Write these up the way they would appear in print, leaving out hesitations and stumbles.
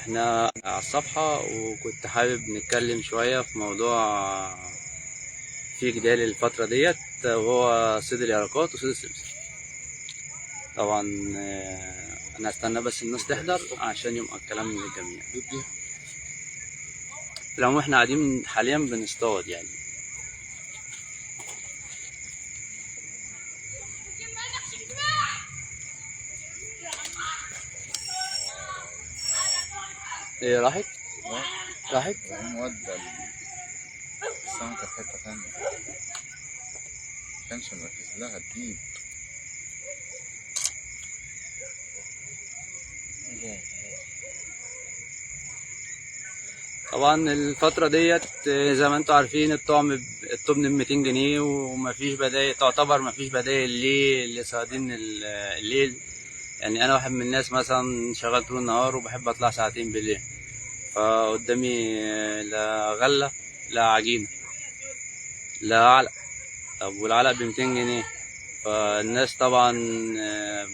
احنا على الصفحة، وكنت حابب نتكلم شوية في موضوع فيه جدال الفترة ديت، وهو صيد اليرقات وصيد السمسم. طبعا انا هستنى بس الناس تحضر عشان يبقى الكلام للجميع. في العموم احنا قاعدين حاليا بنصطاد يعني. ايه راحت؟ راحت؟ مودة السمكة في حتة تانية، مكانش مركز لها تجيب. طبعا الفترة ديت زي ما انتوا عارفين الطعم الطبن ب200 جنيه، ومفيش بدايل، تعتبر مفيش بدايل ليه لصيادين الليل. يعني انا واحد من الناس مثلا شغال طول النهار وبحب اطلع ساعتين بالليل، فقدامي لا غلة لا عجينة لا علق. طب والعلق ب200 جنيه، فالناس طبعا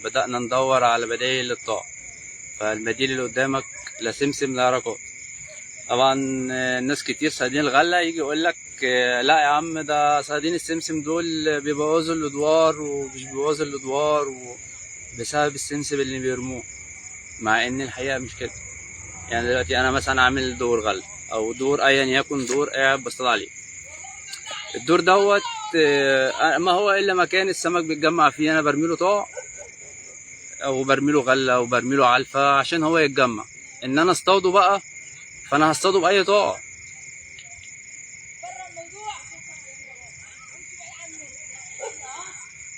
بدأنا ندور على بدايل للطعم. فالبديل اللي قدامك لا سمسم لا يرقات. طبعا ناس كتير صيادين الغلة يجي يقول لك لا يا عم، ده صيادين السمسم دول بيبوظوا الادوار ومش بيبوظوا الادوار بسبب السمسم اللي بيرموه، مع ان الحقيقة مش كده. يعني دلوقتي انا مثلا عامل دور غلة او دور ايا يكن، دور قاعد بصطاد عليه. الدور دوت ما هو الا مكان السمك بيتجمع فيه. انا برميله طاع او برميله غلة او برميله علفة عشان هو يتجمع. ان انا اصطاده بقى، فانا هصطاده باي طاقة.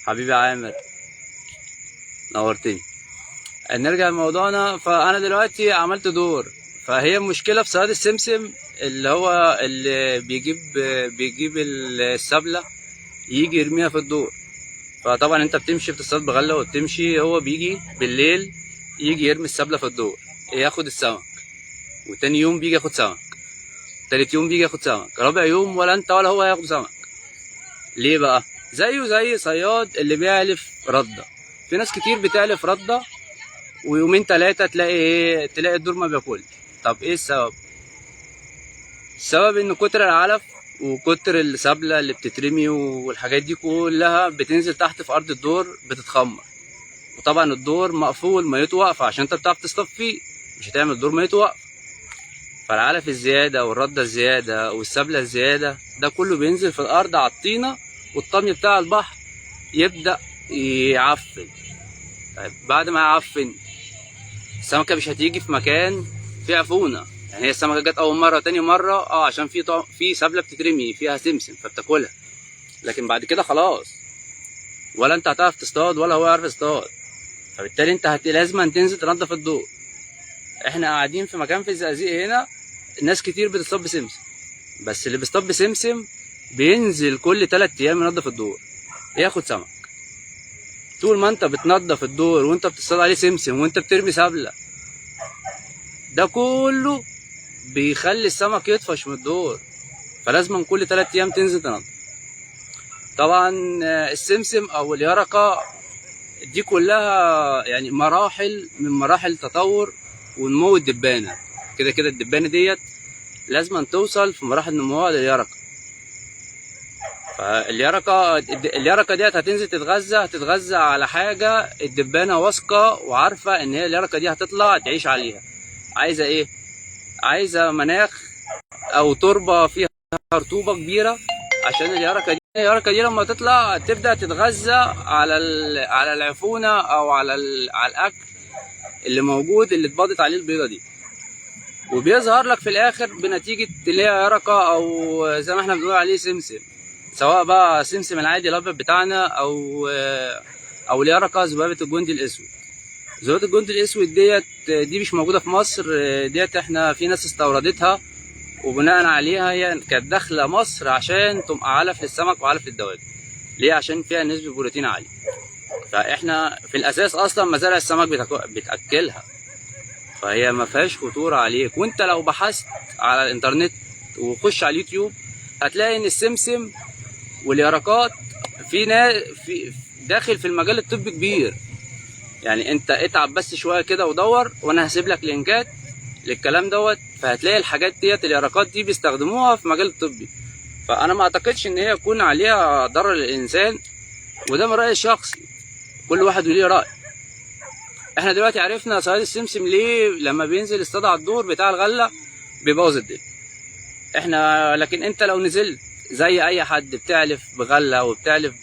حبيبي عامر نورتني. نرجع لموضوعنا. فانا دلوقتي عملت دور، فهي المشكله في صياد السمسم اللي هو اللي بيجيب السبله يجي يرميها في الدور. فطبعا انت بتمشي بتصطاد بغله وبتمشي، هو بيجي بالليل يجي يرمي السبله في الدور ياخد السمك، وتاني يوم بيجي ياخد سمك، تالت يوم بيجي ياخد سمك، رابع يوم ولا انت ولا هو هياخد سمك. ليه بقى؟ زيه زي صياد اللي بيعلف رده. في ناس كتير بتعلف رده ويومين تلاتة تلاقي الدور ما بياكلش. طب ايه السبب؟ السبب ان كتر العلف وكتر السبلة اللي بتترمي والحاجات دي كلها بتنزل تحت في ارض الدور بتتخمر. وطبعا الدور مقفول ميته واقفة عشان انت بتعرف تصطاد فيه، مش هتعمل دور ميته واقفة. فالعلف الزيادة والردة الزيادة والسبلة الزيادة ده كله بينزل في الارض على الطينة، والطمي بتاع البحر يبدأ يعفن. طيب بعد ما يعفن السمكة مش هتيجي في مكان فيه عفونة. يعني هي السمكة جت أول مرة تاني مرة عشان في سبلة بتترمي فيها سمسم فبتاكلها، لكن بعد كده خلاص ولا أنت هتعرف تصطاد ولا هو يعرف يصطاد. فبالتالي أنت لازم تنزل تنضف الدور. إحنا قاعدين في مكان في الزقازيق هنا ناس كتير بتصطاد بسمسم، بس اللي بيصطاد بسمسم بينزل كل 3 أيام ينضف الدور ياخد سمك. طول ما انت بتنضف الدور وانت بتصطاد عليه سمسم وانت بترمي سبلة، ده كله بيخلي السمك يطفش من الدور. فلازم كل 3 ايام تنزل تنضف. طبعا السمسم او اليرقة دي كلها يعني مراحل من مراحل تطور ونمو الدبانة. كده كده الدبانة ديت لازم توصل في مراحل نموها لليرقة. فاليرقة ديت هتنزل تتغذى على حاجة الدبانة واثقة وعارفة ان هي اليرقة دي هتطلع تعيش عليها. عايزة ايه؟ عايزة مناخ او تربة فيها رطوبة كبيرة، عشان اليرقة دي لما تطلع تبدأ تتغذى على العفونة او على الاكل اللي موجود اللي اتباضت عليه البيضة دي. وبيظهر لك في الاخر بنتيجة تلاقي يرقة او زي ما احنا بنقول عليه سمسم، سواء بقى سمسم العادي الابيض بتاعنا او اليرقة ذبابة الجندي الاسود. ذبابة الجندي الاسود دي مش موجودة في مصر. ديت احنا في ناس استوردتها، وبناء عليها هي كانت داخلة مصر عشان تبقى علف للسمك وعلف للدواجن. ليه؟ عشان فيها نسبة بروتين عالية. فاحنا في الاساس اصلا مزارع السمك بتاكلها، فهي ما فيهاش خطورة عليك. وانت لو بحثت على الانترنت وخش على اليوتيوب هتلاقي ان السمسم واليرقات في داخل في المجال الطبي كبير. يعني انت اتعب بس شويه كده ودور، وانا هسيب لك لينكات للكلام دوت، فهتلاقي الحاجات ديت اليرقات دي بيستخدموها في مجال الطبي. فانا ما اعتقدش ان هي يكون عليها ضرر للانسان، وده من رايي الشخصي، كل واحد وليه راي. احنا دلوقتي عرفنا صياد السمسم ليه لما بينزل يصطاد على الدور بتاع الغله بيبوظ الدنيا. احنا لكن انت لو نزلت زي اي حد بتعلف بغله وبتعلف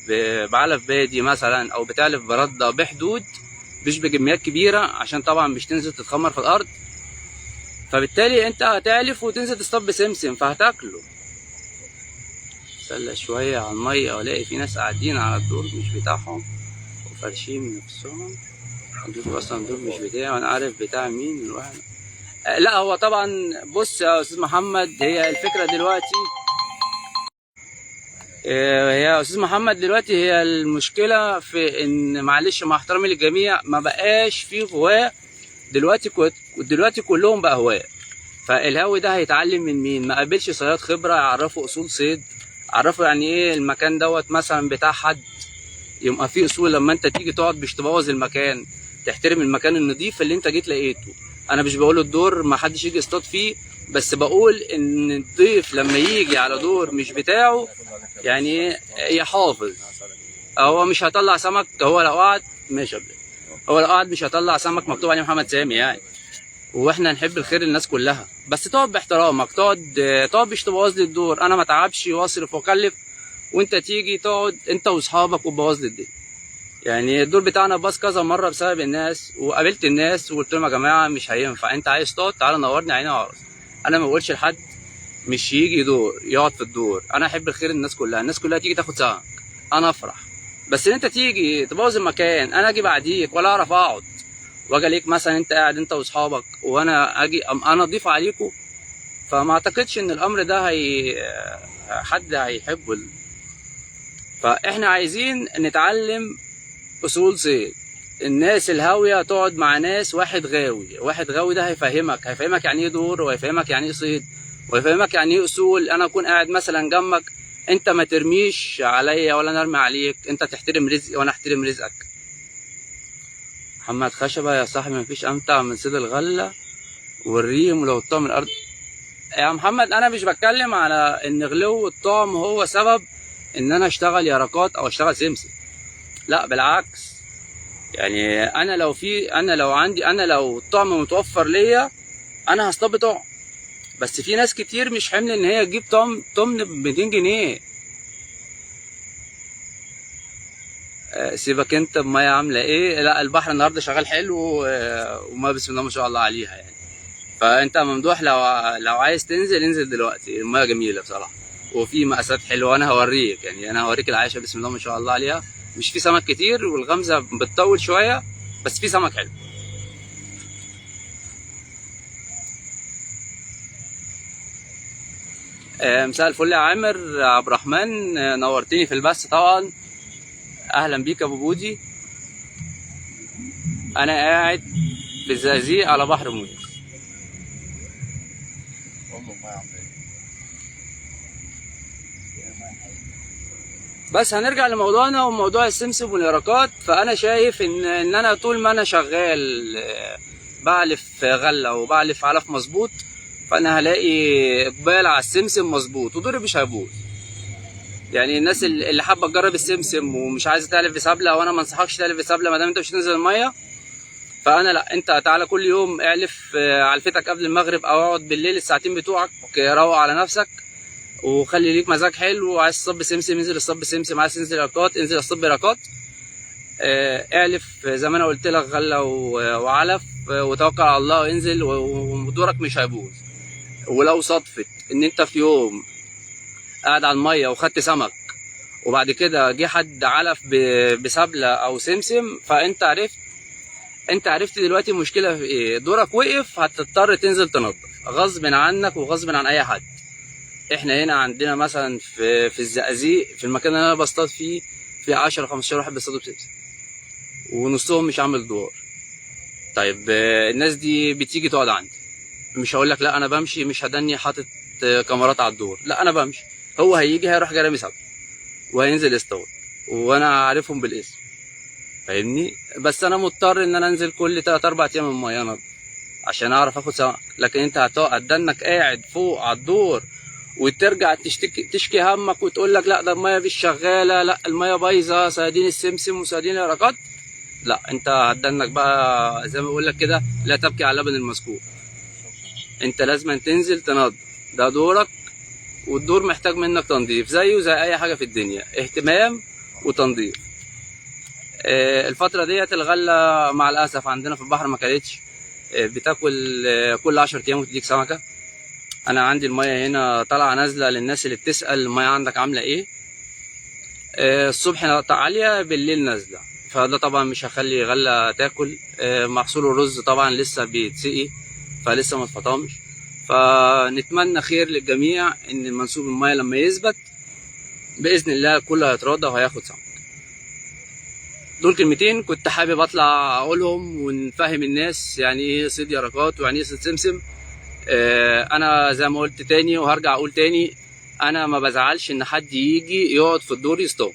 بعلف بادي مثلا، او بتعلف برده بحدود مش بكميات كبيره، عشان طبعا مش تنزل تتخمر في الارض، فبالتالي انت هتعلف وتنزل تصطاد بسمسم فهتاكله. سلة شويه على الميه والاقي في ناس قاعدين على الدور مش بتاعهم وفارشين نفسهم. الدور اصلا الدور مش بتاعي وانا عارف بتاع مين الواحد. لا هو طبعا بص يا استاذ محمد، هي الفكره دلوقتي يا استاذ محمد دلوقتي هي المشكله في ان، معلش مع احترامي للجميع، ما بقاش في هواه دلوقتي كلهم بقى هواه. فالهاوي ده هيتعلم من مين؟ ما قابلش صياد خبره يعرفوا اصول صيد، عرفوا يعني ايه المكان دوت مثلا بتاع حد، يبقى في اصول. لما انت تيجي تقعد مش تبوظ المكان، تحترم المكان النظيف اللي انت جيت لقيته. انا مش بقول الدور ما حدش يجي يصطاد فيه، بس بقول ان الضيف لما يجي على دور مش بتاعه يعني يحافظ. هو مش هيطلع سمك، هو لو قعد ماشي، هو لو قعد مش هيطلع سمك مكتوب عليه محمد سامي يعني، واحنا نحب الخير للناس كلها، بس تقعد باحترامك، تقعد مش تبوظ لي الدور. انا ما اتعبش واصرف واكلف وانت تيجي تقعد انت واصحابك وتبوظ لي الدنيا. يعني الدور بتاعنا باظ كذا مره بسبب الناس، وقابلت الناس وقلت لهم يا جماعه مش هينفع، انت عايز تقعد تعالى نورني عيني وعرس. انا ما بقولش لحد مش يجي دور يقعد في الدور، انا احب الخير للناس كلها، الناس كلها تيجي تاخد سمك انا افرح. بس انت تيجي تبوظ المكان، انا اجي بعديك ولا اعرف اقعد، واجي ليك مثلا انت قاعد انت واصحابك وانا اجي انا اضيف عليكم، فما اعتقدش ان الامر ده حد هيحبه. فاحنا عايزين نتعلم اصول صيد. الناس الهاويه تقعد مع ناس واحد غاوي ده هيفهمك يعني ايه دور، وهيفهمك يعني ايه صيد، ويفهمك يعني ايه اصول. انا اكون قاعد مثلا جنبك، انت ما ترميش عليا ولا نرمي عليك، انت تحترم رزقي وانا احترم رزقك. محمد خشبه يا صاحبي، مفيش امتع من صيد الغله والريم ولو الطعم من الارض. يا محمد انا مش بتكلم على ان غلو الطعم هو سبب ان انا اشتغل يرقات او اشتغل سمسم، لا بالعكس. يعني انا لو الطعم متوفر ليا انا هصطاد بطعم. بس في ناس كتير مش حمل ان هي تجيب طمن ب 200 جنيه. سيبك انت بميه عامله ايه. لا البحر النهارده شغال حلو وما بسم الله ما شاء الله عليها يعني. فانت ممدوح لو عايز تنزل انزل دلوقتي، الميه جميله بصراحه وفي مقاسات حلوه. انا هوريك يعني، انا هوريك العايشه بسم الله ما شاء الله عليها. مش في سمك كتير والغمزه بتطول شويه، بس في سمك حلو. مساء الفل يا عامر عبد الرحمن، نورتني في البث طبعا. اهلا بيك يا ابو بودي. انا قاعد في الزقازيق على بحر مونس. بس هنرجع لموضوعنا وموضوع السمسم واليرقات. فانا شايف ان انا طول ما انا شغال بعلف غله وبعلف علف مظبوط، فانا هلاقي اقبال على السمسم مظبوط ودوري مش هيبوظ. يعني الناس اللي حابه تجرب السمسم ومش عايزه تعلف بسبله، وانا ما انصحكش تعلف بسبله ما دام انت مش هتنزل الميه. فانا لا، انت تعالى كل يوم اعلف علفتك قبل المغرب او اقعد بالليل الساعتين بتوعك، روق على نفسك وخلي ليك مزاج حلو. عايز تصب سمسم انزل اصطاد بسمسم، عايز تنزل يرقات انزل اصطاد برقات. اعلف زي ما انا قلت لك غله وعلف وتوكل على الله وانزل ودورك مش هيبوظ. ولو صدفت ان انت في يوم قاعد على الميه وخدت سمك وبعد كده جه حد علف بسبله او سمسم، فانت عرفت دلوقتي المشكله في ايه. دورك وقف، هتضطر تنزل تنظف غصب عنك وغصب عن اي حد. احنا هنا عندنا مثلا في الزقازيق في المكان اللي انا بصطاد فيه في 10 15 واحد بيصطادوا بسمسم ونصهم مش عامل دور. طيب الناس دي بتيجي تقعد عندي، مش هقول لك لا انا بمشي مش هدني حاطط كاميرات على الدور، لا انا بمشي. هو هيجي هيروح جرامي سبت وهينزل يصطاد وانا عارفهم بالاسم، فاهمني؟ بس انا مضطر ان انا انزل كل 3 4 ايام الميه انضف عشان اعرف اخد سمك. لكن انت هتدنك قاعد فوق على الدور وترجع تشكي همك وتقول لك لا ده الميه مش شغاله، لا الميه بايظه، صيادين السمسم وصيادين اليرقات، لا انت هتدنك بقى زي ما بقول لك كده، لا تبكي على لبن المسكوب. انت لازم تنزل تنظف، ده دورك، والدور محتاج منك تنظيف زيه زي اي حاجه في الدنيا، اهتمام وتنظيف. الفتره ديت الغله مع الاسف عندنا في البحر ما كانتش بتاكل كل 10 ايام وتديك سمكه. انا عندي الميه هنا طالعه نازله للناس اللي بتسال الميه عندك عامله ايه. الصبح عاليه بالليل نازله، فده طبعا مش هخلي غله تاكل. محصول الرز طبعا لسه بيتسقي فلسه ما اتفطمش. فنتمنى خير للجميع ان منسوب الميه لما يثبت باذن الله كله هيتراضى وهياخد سمك. دول كلمتين كنت حابب اطلع اقولهم ونفهم الناس يعني ايه صيد يرقات ويعني ايه صيد سمسم. انا زي ما قلت تاني وهرجع اقول تاني، انا ما بزعلش ان حد يجي يقعد في الدور يصطاد،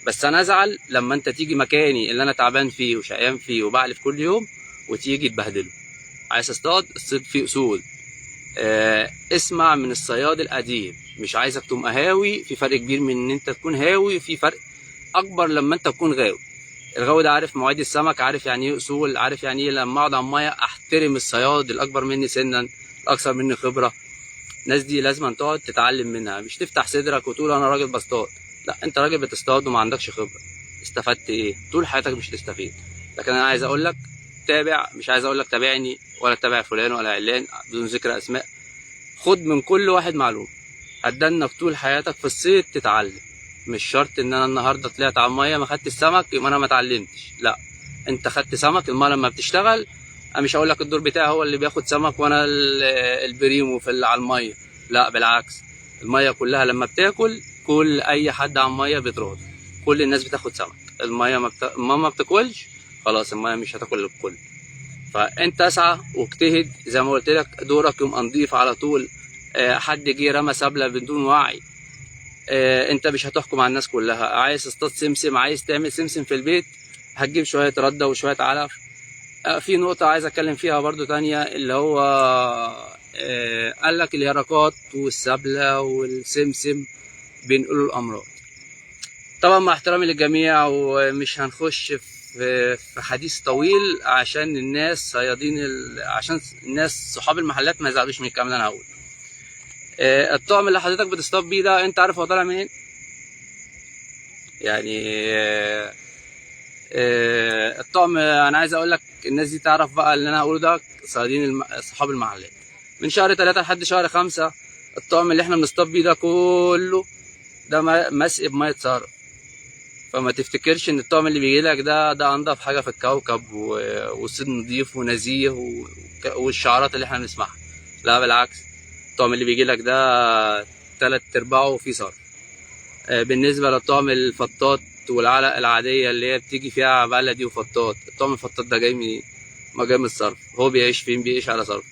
بس انا ازعل لما انت تيجي مكاني اللي انا تعبان فيه وشقيان فيه وبعلف كل يوم وتيجي تبهدله. عايز تصطاد الصيد فيه اصول. اسمع من الصياد القديم، مش عايزك تبقى هاوي، في فرق كبير من ان انت تكون هاوي، وفي فرق اكبر لما انت تكون غاوي. الغاوي ده عارف مواعيد السمك، عارف يعني ايه اصول، عارف يعني ايه لما اقعد على الميه احترم الصياد الاكبر مني سنا، الاكثر مني خبره. الناس دي لازم تقعد تتعلم منها، مش تفتح صدرك وتقول انا راجل بصطاد. لا، انت راجل بتصطاد وما عندكش خبره، استفدت ايه؟ طول حياتك مش هتستفيد. لكن انا عايز اقول لك تابع، مش عايز اقول لك تابعني ولا تابع فلان ولا علان بدون ذكر اسماء. خد من كل واحد معلومه، هتدنك طول حياتك في الصيد تتعلم. مش شرط ان انا النهارده طلعت على الميه ما خدتش السمك يبقى انا ما اتعلمتش، لا، انت خدت سمك. الميه لما بتشتغل، انا مش هقول لك الدور بتاعي هو اللي بياخد سمك وانا البريمو في على الميه، لا بالعكس. الميه كلها لما بتاكل، كل اي حد على الميه بيتراضى، كل الناس بتاخد سمك. الميه ما بتاكلش، خلاص الميه مش هتاكل الكل. فانت اسعى واجتهد زي ما قلت لك، دورك يبقى نضيف على طول. حد جه رمى سبله بدون وعي، انت مش هتحكم على الناس كلها. عايز تصطاد سمسم، عايز تعمل سمسم في البيت، هتجيب شويه رده وشويه علف. في نقطه عايز اتكلم فيها برضو تانية، اللي هو قال لك اليرقات والسبله والسمسم بينقلوا الامراض. طبعا مع احترامي للجميع، ومش هنخش في حديث طويل عشان الناس صيادين عشان الناس صحاب المحلات ما يزعلوش من الكلام اللي انا هقوله. الطعم اللي حضرتك بتصطاد بيه ده، انت عارف هو طالع منين؟ يعني الطعم، انا عايز اقول لك الناس دي تعرف بقى اللي انا هقوله ده، صيادين صحاب المحلات. من شهر 3 لحد شهر 5 الطعم اللي احنا بنصطاد بيه ده كله ده مسقي بميه صرف. فما تفتكرش ان الطعم اللي بيجي لك ده انضف حاجه في الكوكب وصيد نضيف ونزيه والشعارات اللي احنا بنسمعها، لا بالعكس. الطعم اللي بيجي لك ده 3/4 فيه صرف. بالنسبه للطعم الفطاط والعلق العاديه اللي هي بتيجي فيها بلدي وفطاط، الطعم الفطاط ده جاي منين؟ ما جاي من الصرف. هو بيعيش فين؟ بيعيش على صرف.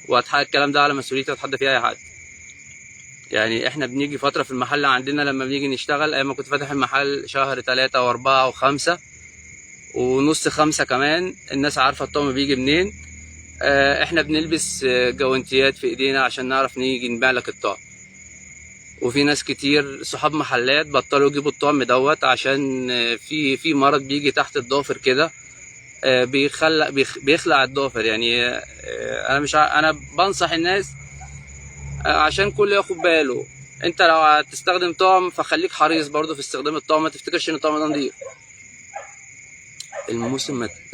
وهتحقق الكلام ده على مسؤوليتي وتحدى فيه اي حد. يعني احنا بنيجي فتره في المحل عندنا لما بنيجي نشتغل، ايام ما كنت فاتح المحل شهر 3 و4 و5 ونص 5 كمان، الناس عارفه الطعم بيجي منين. احنا بنلبس جوانتيات في ايدينا عشان نعرف نيجي نبيع لك الطعم. وفي ناس كتير صحاب محلات بطلوا يجيبوا الطعم دوت عشان في مرض بيجي تحت الضافر كده، بيخلع الضافر. يعني انا بنصح الناس عشان كل ياخد باله. انت لو هتستخدم طعم فخليك حريص برضو في استخدام الطعم، ما تفتكرش ان الطعم ده نضيف.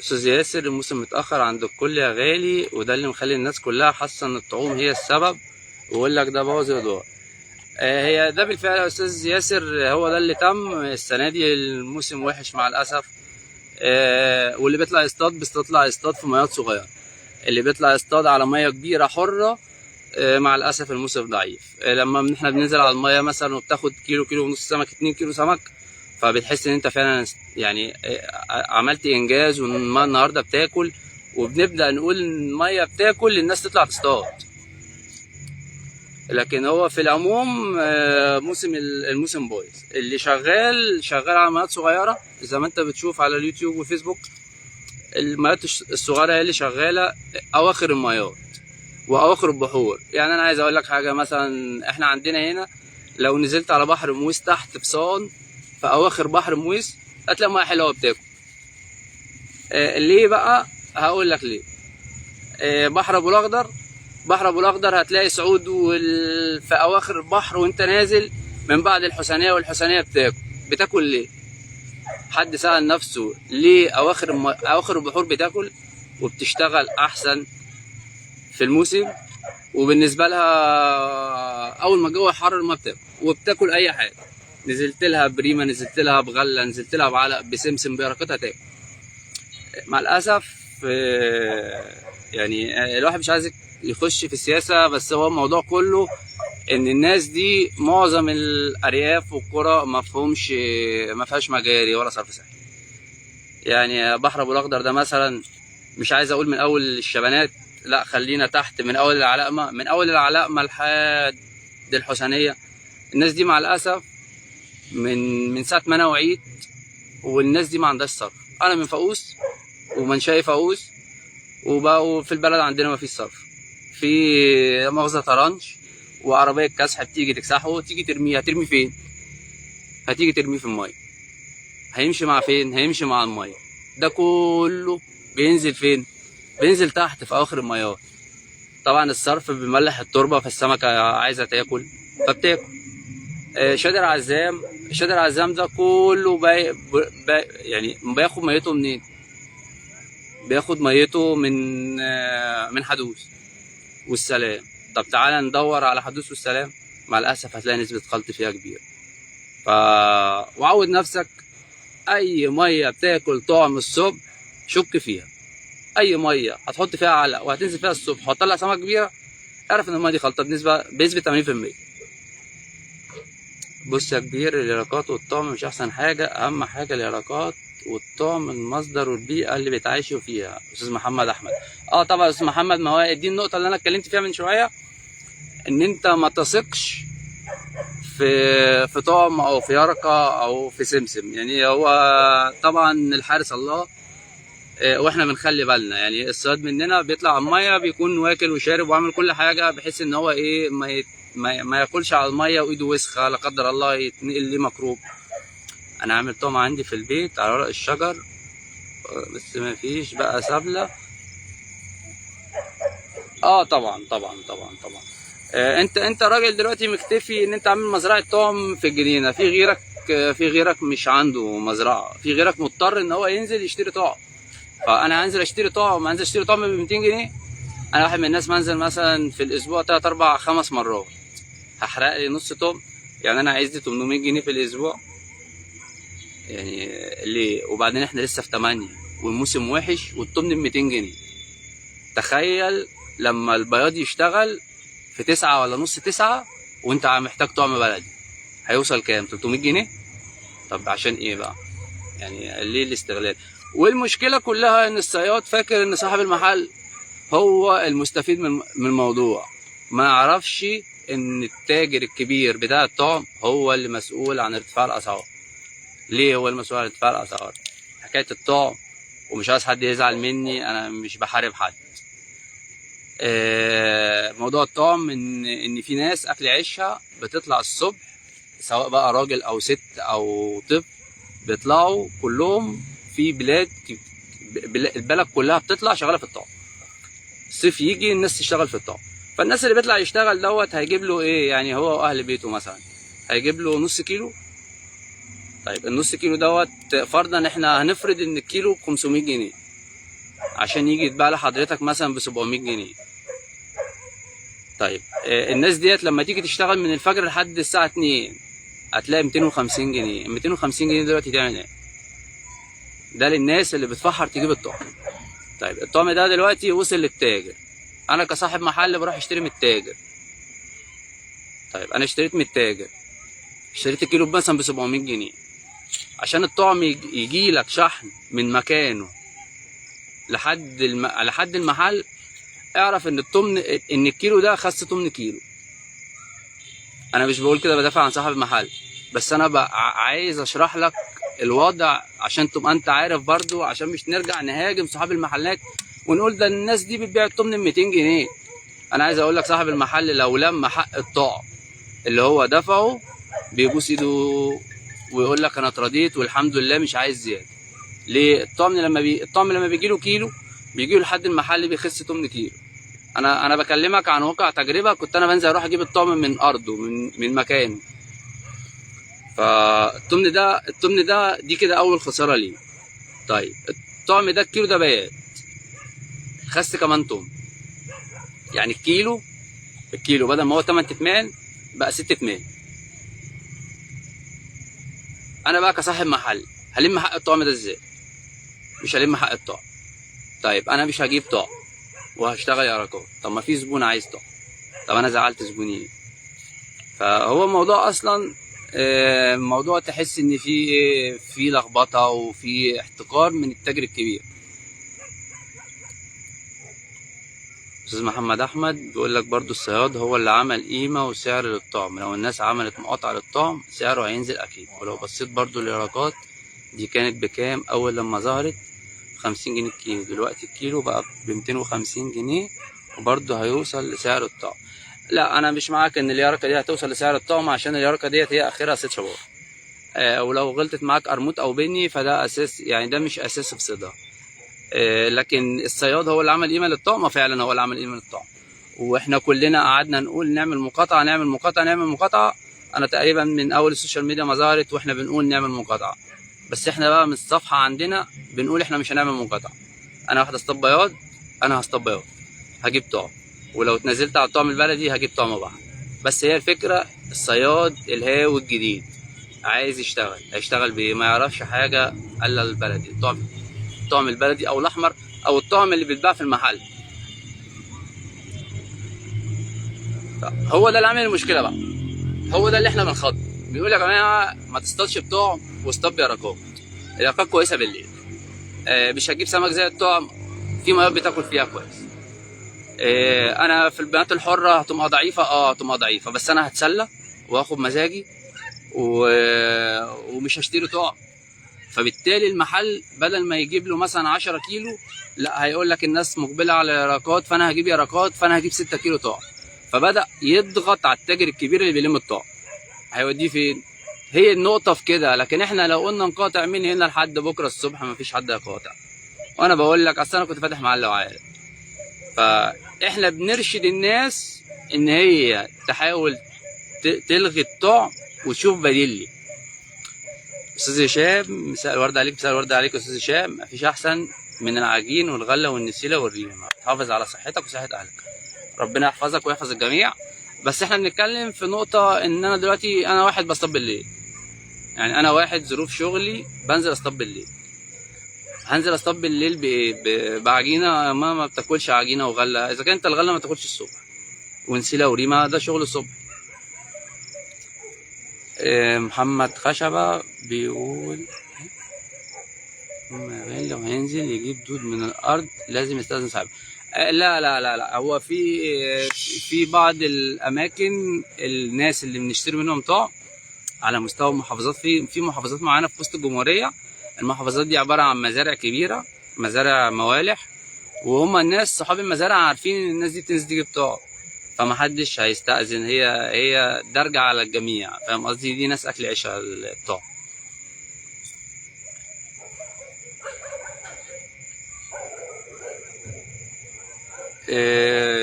استاذ ياسر، الموسم متاخر عند الكل يا غالي، وده اللي مخلي الناس كلها حاسه ان الطعوم هي السبب، ويقول لك ده بوظ الاضواء. هي ده بالفعل يا استاذ ياسر، هو ده اللي تم. السنه دي الموسم وحش مع الاسف. واللي بيطلع يصطاد في مياه صغيره، اللي بيطلع يصطاد على ميه كبيره حره مع الاسف الموسم ضعيف. لما احنا بننزل على الميه مثلا وبتاخد كيلو ونص سمك، 2 كيلو سمك، فبتحس ان انت فعلا يعني عملت انجاز، والميه النهارده بتاكل، وبنبدا نقول الميه بتاكل الناس تطلع تصطاد. لكن هو في العموم الموسم بايظ. اللي شغال على مياه صغيره زي ما انت بتشوف على اليوتيوب والفيسبوك، الميات الصغيره هي اللي شغاله اواخر الميات واواخر البحور. يعني انا عايز اقول لك حاجه، مثلا احنا عندنا هنا لو نزلت على بحر مويس تحت في صان في اواخر بحر مويس هتلاقي ميه حلوه بتاكل. ليه بقى؟ هقول لك ليه. بحر ابو الاخضر، بحر ابو الاخضر هتلاقي سعود في اواخر البحر وانت نازل من بعد الحسينيه، والحسينيه بتاكل ليه؟ حد سأل نفسه ليه اواخر البحور بتاكل وبتشتغل احسن في الموسم؟ وبالنسبه لها اول ما الجو يحرر ما بتاكل، وبتاكل اي حاجه. نزلت لها بريمه، نزلت لها بغله، نزلت لها بعلق، بسمسم، بيرقتها تاكل. مع الاسف يعني الواحد مش عايز يخش في السياسه، بس هو الموضوع كله ان الناس دي معظم الارياف والقرى ما فيهاش مجاري ولا صرف صحي. يعني بحر ابو الاخضر ده مثلا، مش عايز اقول من اول الشبانات، لا خلينا تحت من اول العلقمه، من اول العلقمه لحد الحسينيه. الناس دي مع الاسف من ساعه ما انا وعيت والناس دي ما عندهاش صرف. انا من فاقوس ومن شايف فاقوس، وبقوا في البلد عندنا ما فيش صرف. في مؤاخذه طرنش وعربيه كسح بتيجي تكسحه وتيجي ترميه، هترمي فين؟ هتيجي ترميه في الميه. هيمشي مع فين؟ هيمشي مع الميه. ده كله بينزل فين؟ بينزل تحت في اواخر المياه. طبعا الصرف بيملح التربه، فالسمكه عايزه تاكل فبتاكل. شادر عزام، شادر عزام ده كله يعني بياخد ميته منين؟ بياخد ميته من حدوث والسلام. طب تعالى ندور على حدوث والسلام، مع الاسف هتلاقي نسبه خلط فيها كبيره. وعود نفسك، اي ميه بتاكل طعم الصبح شك فيها. اي ميه هتحط فيها علق وهتنزل فيها الصبح وهتطلع سمكه كبيره، اعرف ان الميه دي خلطه بنسبه 80%. بص يا كبير، اليرقات والطعم مش احسن حاجه، اهم حاجه اليرقات والطعم، المصدر والبيئه اللي بيتعايشوا فيها. استاذ محمد احمد، طبعا استاذ محمد، ما هو دي النقطه اللي انا اتكلمت فيها من شويه، ان انت ما تثقش في طعم او في يرقه او في سمسم. يعني هو طبعا الحارس الله، واحنا بنخلي بالنا. يعني الصياد مننا بيطلع على الميه بيكون واكل وشارب وعامل كل حاجه بحيث ان هو ايه ما ياكلش على الميه وايده وسخه لا قدر الله يتنقل ليه ميكروب. انا عامل طعم عندي في البيت على ورق الشجر، بس ما فيش بقى سبله. طبعا طبعا طبعا طبعا. انت راجل دلوقتي مكتفي ان انت عامل مزرعه طعم في الجنينه. في غيرك مش عنده مزرعه، في غيرك مضطر ان هو ينزل يشتري طعم. فانا هنزل اشتري طعم ب 200 جنيه. انا واحد من الناس منزل مثلا في الاسبوع 3 4 5 مرات، هحرق لي نص طعم. يعني انا عايز لي 800 جنيه في الاسبوع، يعني ليه؟ وبعدين احنا لسه في 8 والموسم وحش والطمن ب 200 جنيه. تخيل لما البياض يشتغل في 9 ولا نص 9 وانت محتاج طعم بلدي، هيوصل كام؟ 300 جنيه. طب عشان ايه بقى؟ يعني ليه الاستغلال؟ والمشكله كلها ان الصياد فاكر ان صاحب المحل هو المستفيد من الموضوع، ما يعرفش ان التاجر الكبير بتاع الطعم هو اللي مسؤول عن ارتفاع الاسعار. ليه هو المسؤول عن ارتفاع الاسعار؟ حكايه الطعم، ومش عايز حد يزعل مني، انا مش بحارب حد. موضوع الطعم ان في ناس اكل عيشها بتطلع الصبح، سواء بقى راجل او ست او طفل، بيطلعوا كلهم في البلد كلها بتطلع شغاله في الطعم. الصيف يجي الناس تشتغل في الطعم، فالناس اللي بيطلع يشتغل دوت هيجيب له ايه؟ يعني هو واهل بيته مثلا هيجيب له نص كيلو. طيب النص كيلو دوت فرضا احنا هنفرض ان الكيلو ب 500 جنيه عشان يجي يتباع لحضرتك مثلا ب 700 جنيه. طيب الناس ديت لما تيجي تشتغل من الفجر لحد الساعه 2 هتلاقي 250 جنيه. 250 جنيه دلوقتي تعمل ايه؟ ده للناس اللي بتفحر تجيب الطعم. طيب الطعم ده دلوقتي وصل للتاجر، انا كصاحب محل بروح اشتري من التاجر. طيب انا اشتريت من التاجر، اشتريت الكيلو مثلا ب 700 جنيه. عشان الطعم يجي لك شحن من مكانه لحد المحل، اعرف ان ان الكيلو ده خس 8 كيلو. انا مش بقول كده بدافع عن صاحب المحل، بس انا بقى عايز اشرح لك الوضع عشان تبقى انت عارف برضو، عشان مش نرجع نهاجم صحاب المحلات ونقول ده الناس دي بتبيع التمن ب 200 جنيه. انا عايز اقول لك صاحب المحل لو لما حق الطعم اللي هو دفعه بيبوس ايده ويقول لك انا اترضيت والحمد لله مش عايز زياده. ليه؟ الطعم لما بيجي له كيلو بيجي له لحد المحل بيخس 8 كيلو. انا بكلمك عن واقع تجربه، كنت انا بنزل اروح اجيب الطعم من ارضه من مكانه. فالطمن ده دي كده اول خساره ليه. طيب الطعم ده الكيلو ده بيات خس كمان طن، يعني الكيلو بدل ما هو 8 تتمان بقى 6 تتمان. انا بقى كصاحب محل هلم حق الطعم ده ازاي؟ مش هلم حق الطعم. طيب انا مش هجيب طعم وهشتغل يرقات، طب ما في زبون عايز طعم، طب انا زعلت زبوني ليه؟ فهو الموضوع اصلا موضوع تحس ان في لخبطه وفي احتكار من التاجر الكبير. استاذ محمد احمد بيقول لك برضو الصياد هو اللي عمل قيمه وسعر للطعم، لو الناس عملت مقاطعه للطعم سعره هينزل اكيد. ولو بصيت برضو اليرقات دي كانت بكام اول لما ظهرت؟ 50 جنيه الكيلو، دلوقتي الكيلو بقى ب 250 جنيه وبرضو هيوصل لسعر الطعم. لا انا مش معاك ان اليرقه دي هتوصل لسعر الطعم، عشان اليرقه ديت هي اخرها صيد شبار. ولو غلطت معاك قرموط او بني فده اساس، يعني ده مش اساس في صيدها. لكن الصياد هو اللي عمل قيمه للطعم، فعلا هو اللي عمل قيمه للطعم. واحنا كلنا قعدنا نقول نعمل مقاطعه نعمل مقاطعه نعمل مقاطعه. انا تقريبا من اول السوشيال ميديا ما ظهرت واحنا بنقول نعمل مقاطعه، بس احنا بقى من الصفحه عندنا بنقول احنا مش هنعمل مقاطعه. انا واحد اصطاد بياض، انا هصطاد بياض هجيب طعم، ولو اتنزلت على الطعم البلدي هجيب طعم بحر. بس هي الفكره الصياد الهاوي الجديد عايز يشتغل، هيشتغل بايه؟ ما يعرفش حاجه الا البلدي، الطعم البلدي او الاحمر او الطعم اللي بيتباع في المحل. هو ده اللي عامل المشكله بقى، هو ده اللي احنا بنخاطب. بيقول يا جماعه ما تصطادش بطعم واصطاد بيرقات. اليرقات كويسه بالليل، مش هتجيب سمك زي الطعم، في مياه بتاكل فيها كويس. انا في البيانات الحره هتبقى ضعيفه، هتبقى ضعيفه، بس انا هتسلى واخد مزاجي ومش هشتري طعم. فبالتالي المحل بدل ما يجيب له مثلا 10 كيلو، لا هيقول لك الناس مقبله على يرقات فانا هجيب يرقات، فانا هجيب 6 كيلو طعم. فبدا يضغط على التاجر الكبير اللي بيلم الطعم. هيوديه فين؟ هي النقطه في كده. لكن احنا لو قلنا نقاطع من هنا لحد بكره الصبح مفيش حد هيقاطع. وانا بقول لك اصل انا كنت فاتح محل وعارف. فاحنا بنرشد الناس ان هي تحاول تلغي الطعم وتشوف بديل لي. استاذ هشام مساء الورد عليك، مساء الورد عليك استاذ هشام. مفيش احسن من العجين والغله والنسيله والريم. تحافظ على صحتك وصحه اهلك، ربنا يحفظك ويحفظ الجميع. بس احنا بنتكلم في نقطه ان انا دلوقتي انا واحد بصطاد بالليل، يعني انا واحد ظروف شغلي بنزل اصطاد بالليل. هنزل اصطاد بالليل بعجينه ما بتاكلش عجينه وغله، اذا كانت الغله ما تاكلش الصبح، ونسيله وريمه ده شغل الصبح. محمد خشبه بيقول لو هينزل يجيب دود من الارض لازم يستاذن صاحبه. لا لا لا لا، هو في بعض الاماكن الناس اللي بنشتري منهم طعم على مستوى المحافظات، في محافظات معينه في وسط الجمهوريه. المحافظات دي عباره عن مزارع كبيره، مزارع موالح، وهم الناس صحاب المزارع عارفين ان الناس دي بتنزل تجيب طعم، فمحدش هيستأذن. هي درجة على الجميع، فاهم قصدي؟ دي ناس اكل عيش الطعم.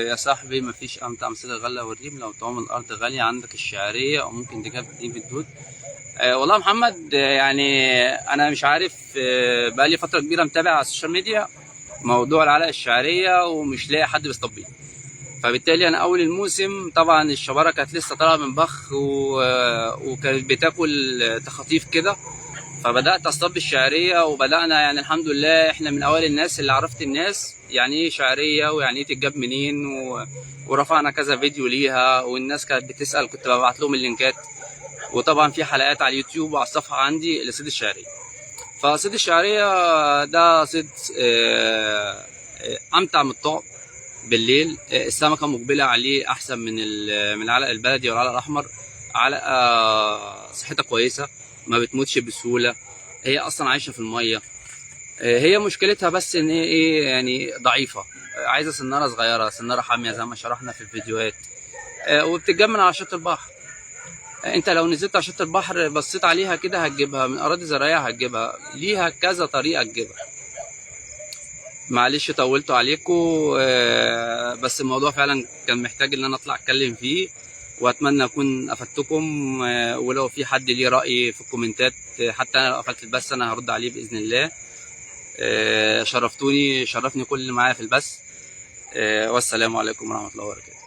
يا صاحبي مفيش امتع من صيد الغله والريم. لو طعم الارض غاليه عندك الشعريه او ممكن تجيب الدود. والله يا محمد، يعني انا مش عارف، بقالي فتره كبيره متابع على السوشيال ميديا موضوع العلق الشعريه ومش لاقي حد بيصطاد بيه. فبالتالي انا اول الموسم طبعا الشباره كانت لسه طالعه من بخ وكانت بتاكل تخاطيف كده، فبدات اصطاد بالشعريه. وبدانا يعني الحمد لله احنا من اوائل الناس اللي عرفت الناس يعني ايه شعريه ويعني ايه تتجاب منين، ورفعنا كذا فيديو ليها والناس كانت بتسال، كنت ببعت لهم اللينكات. وطبعا في حلقات على اليوتيوب وعلى الصفحه عندي لصيد الشعريه. فصيد الشعريه ده صيد امتع من الطعم بالليل. السمكه مقبله عليه احسن من العلق البلدي والعلق الاحمر. علق صحتها كويسه، ما بتموتش بسهوله، هي اصلا عايشه في الميه. هي مشكلتها بس ان هي ايه يعني ضعيفه، عايزه سناره صغيره، سناره حاميه زي ما شرحنا في الفيديوهات، وبتتجمل على شط البحر. انت لو نزلت على شط البحر بصيت عليها كده هتجيبها، من اراضي زراعيه هتجيبها، ليها كذا طريقه تجيبها. معلش طولت عليكم، بس الموضوع فعلا كان محتاج ان انا اطلع اتكلم فيه، واتمنى اكون افدتكم. ولو في حد ليه راي في الكومنتات، حتى انا لو قفلت البث انا هرد عليه باذن الله. شرفتوني، شرفني كل اللي معايا في البث. والسلام عليكم ورحمه الله وبركاته.